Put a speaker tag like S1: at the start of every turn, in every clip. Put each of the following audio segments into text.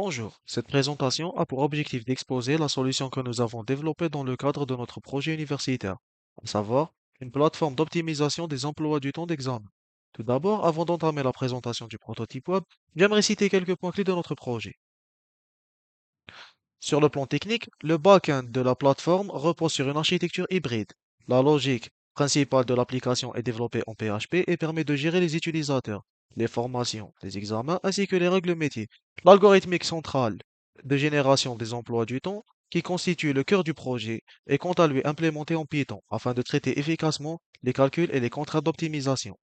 S1: Bonjour, cette présentation a pour objectif d'exposer la solution que nous avons développée dans le cadre de notre projet universitaire, à savoir une plateforme d'optimisation des emplois du temps d'examen. Tout d'abord, avant d'entamer la présentation du prototype web, j'aimerais citer quelques points clés de notre projet. Sur le plan technique, le back-end de la plateforme repose sur une architecture hybride. La logique principale de l'application est développée en PHP et permet de gérer les utilisateurs, les formations, les examens ainsi que les règles métiers. L'algorithmique centrale de génération des emplois du temps, qui constitue le cœur du projet, est quant à lui implémenté en Python afin de traiter efficacement les calculs et les contraintes d'optimisation.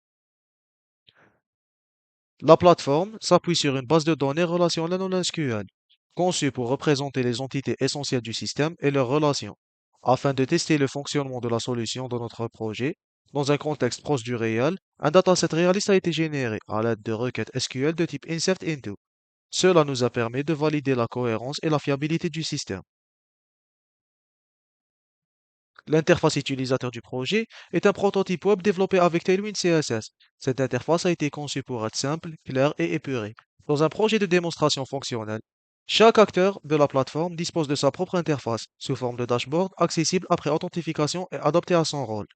S1: La plateforme s'appuie sur une base de données relationnelle en SQL, conçue pour représenter les entités essentielles du système et leurs relations, afin de tester le fonctionnement de la solution de notre projet. Dans un contexte proche du réel, un dataset réaliste a été généré à l'aide de requêtes SQL de type insert-into. Cela nous a permis de valider la cohérence et la fiabilité du système. L'interface utilisateur du projet est un prototype web développé avec Tailwind CSS. Cette interface a été conçue pour être simple, claire et épurée. Dans un projet de démonstration fonctionnelle, chaque acteur de la plateforme dispose de sa propre interface, sous forme de dashboard, accessible après authentification et adapté à son rôle.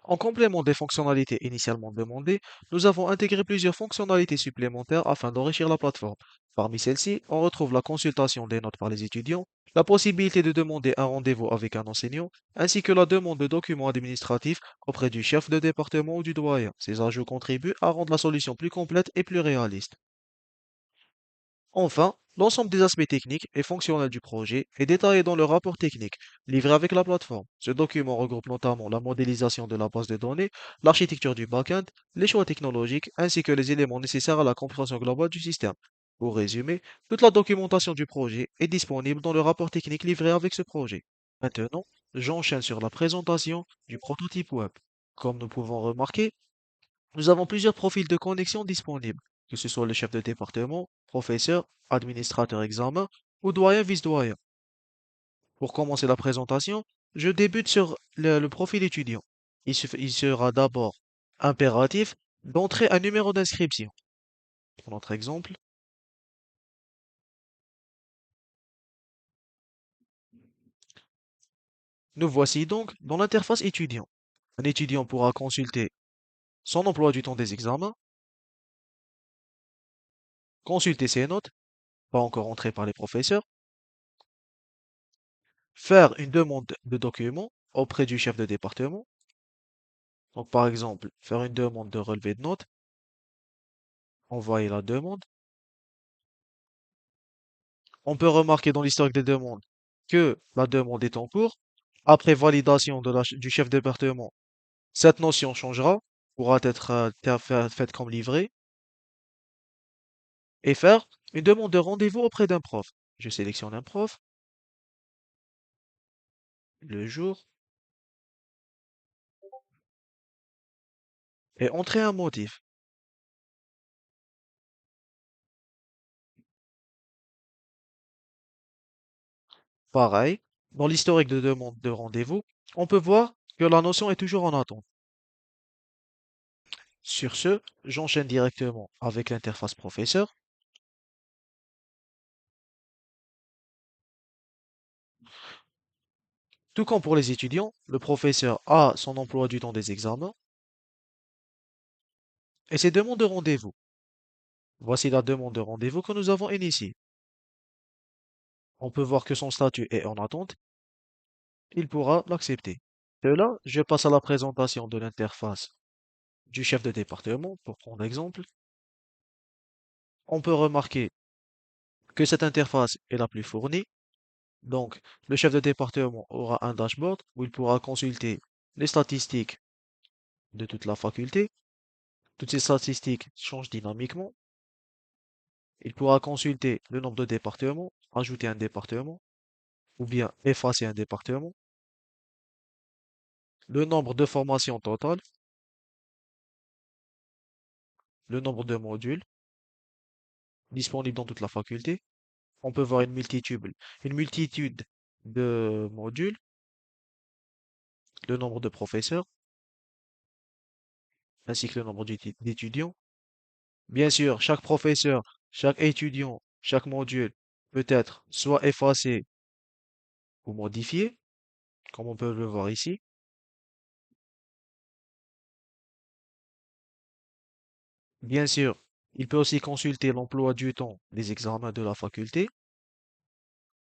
S1: En complément des fonctionnalités initialement demandées, nous avons intégré plusieurs fonctionnalités supplémentaires afin d'enrichir la plateforme. Parmi celles-ci, on retrouve la consultation des notes par les étudiants, la possibilité de demander un rendez-vous avec un enseignant, ainsi que la demande de documents administratifs auprès du chef de département ou du doyen. Ces ajouts contribuent à rendre la solution plus complète et plus réaliste. Enfin, l'ensemble des aspects techniques et fonctionnels du projet est détaillé dans le rapport technique livré avec la plateforme. Ce document regroupe notamment la modélisation de la base de données, l'architecture du backend, les choix technologiques ainsi que les éléments nécessaires à la compréhension globale du système. Pour résumer, toute la documentation du projet est disponible dans le rapport technique livré avec ce projet. Maintenant, j'enchaîne sur la présentation du prototype web. Comme nous pouvons remarquer, nous avons plusieurs profils de connexion disponibles, que ce soit le chef de département, professeur, administrateur examen ou doyen vice-doyen. Pour commencer la présentation, je débute sur le profil étudiant. Il sera d'abord impératif d'entrer un numéro d'inscription. Pour notre exemple, nous voici donc dans l'interface étudiant. Un étudiant pourra consulter son emploi du temps des examens, consulter ses notes, pas encore entrées par les professeurs, faire une demande de document auprès du chef de département. Donc, par exemple, faire une demande de relevé de notes, envoyer la demande. On peut remarquer dans l'historique des demandes que la demande est en cours. Après validation du chef de département, cette notion changera, pourra être faite comme livrée, et faire une demande de rendez-vous auprès d'un prof. Je sélectionne un prof, le jour, et entrer un motif. Pareil, dans l'historique de demande de rendez-vous, on peut voir que la notion est toujours en attente. Sur ce, j'enchaîne directement avec l'interface professeur. Tout comme pour les étudiants, le professeur a son emploi du temps des examens et ses demandes de rendez-vous. Voici la demande de rendez-vous que nous avons initiée. On peut voir que son statut est en attente. Il pourra l'accepter. De là, je passe à la présentation de l'interface du chef de département, pour prendre l'exemple. On peut remarquer que cette interface est la plus fournie. Donc, le chef de département aura un dashboard où il pourra consulter les statistiques de toute la faculté. Toutes ces statistiques changent dynamiquement. Il pourra consulter le nombre de départements, ajouter un département, ou bien effacer un département, le nombre de formations totales, le nombre de modules disponibles dans toute la faculté. On peut voir une multitude de modules, le nombre de professeurs, ainsi que le nombre d'étudiants. Bien sûr, chaque professeur Chaque étudiant, chaque module peut être soit effacé ou modifié, comme on peut le voir ici. Bien sûr, il peut aussi consulter l'emploi du temps des examens de la faculté,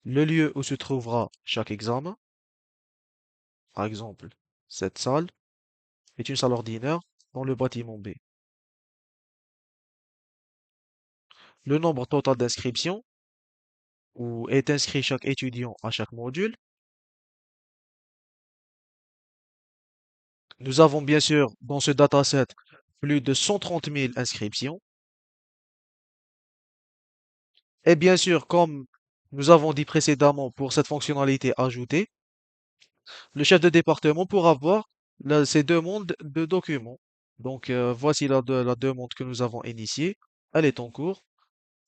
S1: le lieu où se trouvera chaque examen, par exemple, cette salle est une salle ordinaire dans le bâtiment B. Le nombre total d'inscriptions, où est inscrit chaque étudiant à chaque module. Nous avons bien sûr dans ce dataset plus de 130 000 inscriptions. Et bien sûr, comme nous avons dit précédemment pour cette fonctionnalité ajoutée, le chef de département pourra voir ces demandes de documents. Donc, voici la demande que nous avons initiée. Elle est en cours.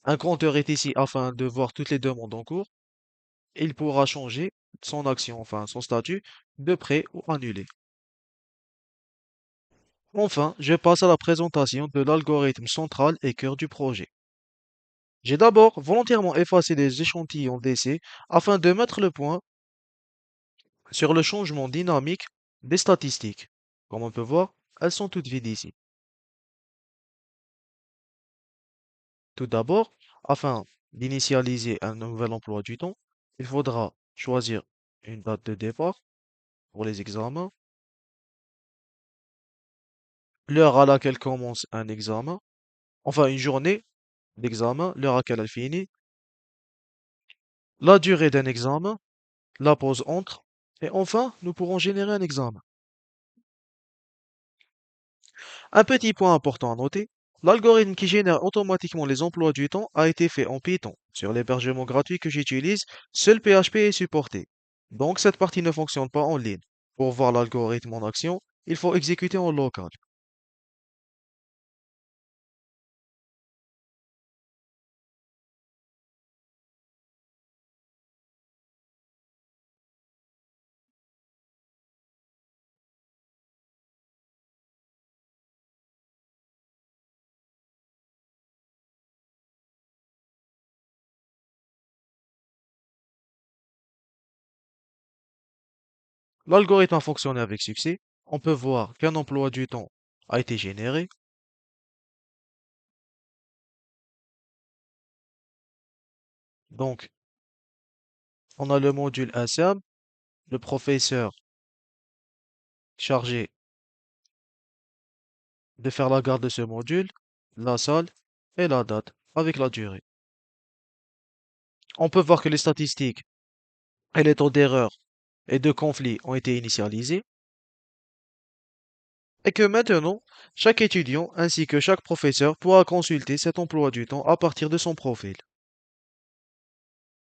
S1: Un compteur est ici afin de voir toutes les demandes en cours. Il pourra changer son action, enfin son statut, de prêt ou annulé. Enfin, je passe à la présentation de l'algorithme central et cœur du projet. J'ai d'abord volontairement effacé les échantillons d'essai afin de mettre le point sur le changement dynamique des statistiques. Comme on peut voir, elles sont toutes vides ici. Tout d'abord, afin d'initialiser un nouvel emploi du temps, il faudra choisir une date de départ pour les examens, l'heure à laquelle commence un examen, enfin une journée d'examen, l'heure à laquelle elle finit, la durée d'un examen, la pause entre, et enfin, nous pourrons générer un examen. Un petit point important à noter, l'algorithme qui génère automatiquement les emplois du temps a été fait en Python. Sur l'hébergement gratuit que j'utilise, seul PHP est supporté. Donc cette partie ne fonctionne pas en ligne. Pour voir l'algorithme en action, il faut exécuter en local. L'algorithme a fonctionné avec succès. On peut voir qu'un emploi du temps a été généré. Donc, on a le module INSEAD, le professeur chargé de faire la garde de ce module, la salle et la date avec la durée. On peut voir que les statistiques et les taux d'erreur et de conflit ont été initialisés et que maintenant, chaque étudiant ainsi que chaque professeur pourra consulter cet emploi du temps à partir de son profil.